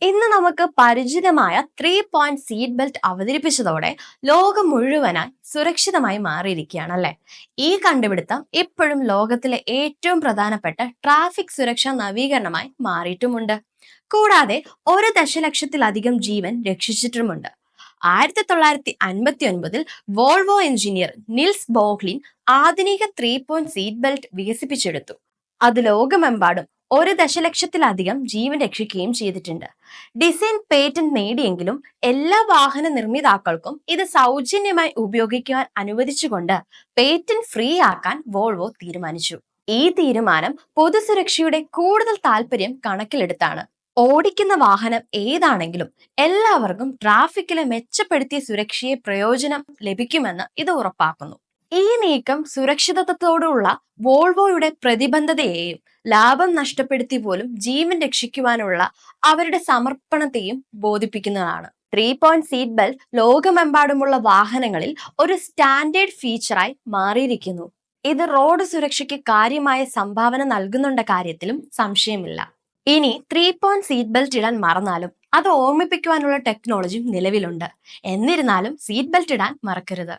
ഇന്ന് നമുക്ക് പരിചിതമായ 3 പോയിന്റ് സീറ്റ് ബെൽറ്റ് അവതരിപ്പിച്ചതോടെ ലോകം മുഴുവനായി സുരക്ഷിതമായി മാറിയിരിക്കുകയാണ് അല്ലെ. ഈ കണ്ടുപിടുത്തം ഇപ്പോഴും ലോകത്തിലെ ഏറ്റവും പ്രധാനപ്പെട്ട ട്രാഫിക് സുരക്ഷാ നവീകരണമായി മാറിയിട്ടുമുണ്ട്. കൂടാതെ 1 ദശലക്ഷത്തിലധികം ജീവൻ രക്ഷിച്ചിട്ടുമുണ്ട്. 1959 വോൾവോ എഞ്ചിനീയർ നിൽസ് ബോഹ്ലിൻ ആധുനിക 3 പോയിന്റ് സീറ്റ് ബെൽറ്റ് വികസിപ്പിച്ചെടുത്തു. അത് ലോകമെമ്പാടും 1 ദശലക്ഷത്തിലധികം ജീവൻ രക്ഷിക്കുകയും ചെയ്തിട്ടുണ്ട്. ഡിസൈൻ പേറ്റന്റ് നേടിയെങ്കിലും എല്ലാ വാഹന നിർമ്മിതാക്കൾക്കും ഇത് സൗജന്യമായി ഉപയോഗിക്കുവാൻ അനുവദിച്ചുകൊണ്ട് പേറ്റന്റ് ഫ്രീ ആക്കാൻ വോൾവോ തീരുമാനിച്ചു. ഈ തീരുമാനം പൊതുസുരക്ഷയുടെ കൂടുതൽ താല്പര്യം കണക്കിലെടുത്താണ്. ഓടിക്കുന്ന വാഹനം ഏതാണെങ്കിലും എല്ലാവർക്കും ട്രാഫിക്കിലെ മെച്ചപ്പെടുത്തിയ സുരക്ഷയെ പ്രയോജനം ലഭിക്കുമെന്ന് ഇത് ഉറപ്പാക്കുന്നു. ഈ നീക്കം സുരക്ഷിതത്വത്തോടുള്ള വോൾവോയുടെ പ്രതിബദ്ധതയെയും ലാഭം നഷ്ടപ്പെടുത്തി പോലും ജീവൻ രക്ഷിക്കുവാനുള്ള അവരുടെ സമർപ്പണത്തെയും ബോധിപ്പിക്കുന്നതാണ്. 3 പോയിന്റ് സീറ്റ് ബെൽറ്റ് ലോകമെമ്പാടുമുള്ള വാഹനങ്ങളിൽ ഒരു സ്റ്റാൻഡേർഡ് ഫീച്ചറായി മാറിയിരിക്കുന്നു. ഇത് റോഡ് സുരക്ഷയ്ക്ക് കാര്യമായ സംഭാവന നൽകുന്നുണ്ട കാര്യത്തിലും സംശയമില്ല. ഇനി 3 പോയിന്റ് സീറ്റ് ബെൽറ്റ് ഇടാൻ മറന്നാലും അത് ഓർമ്മിപ്പിക്കുവാനുള്ള ടെക്നോളജി നിലവിലുണ്ട്. എന്നിരുന്നാലും സീറ്റ് ബെൽറ്റ് ഇടാൻ മറക്കരുത്.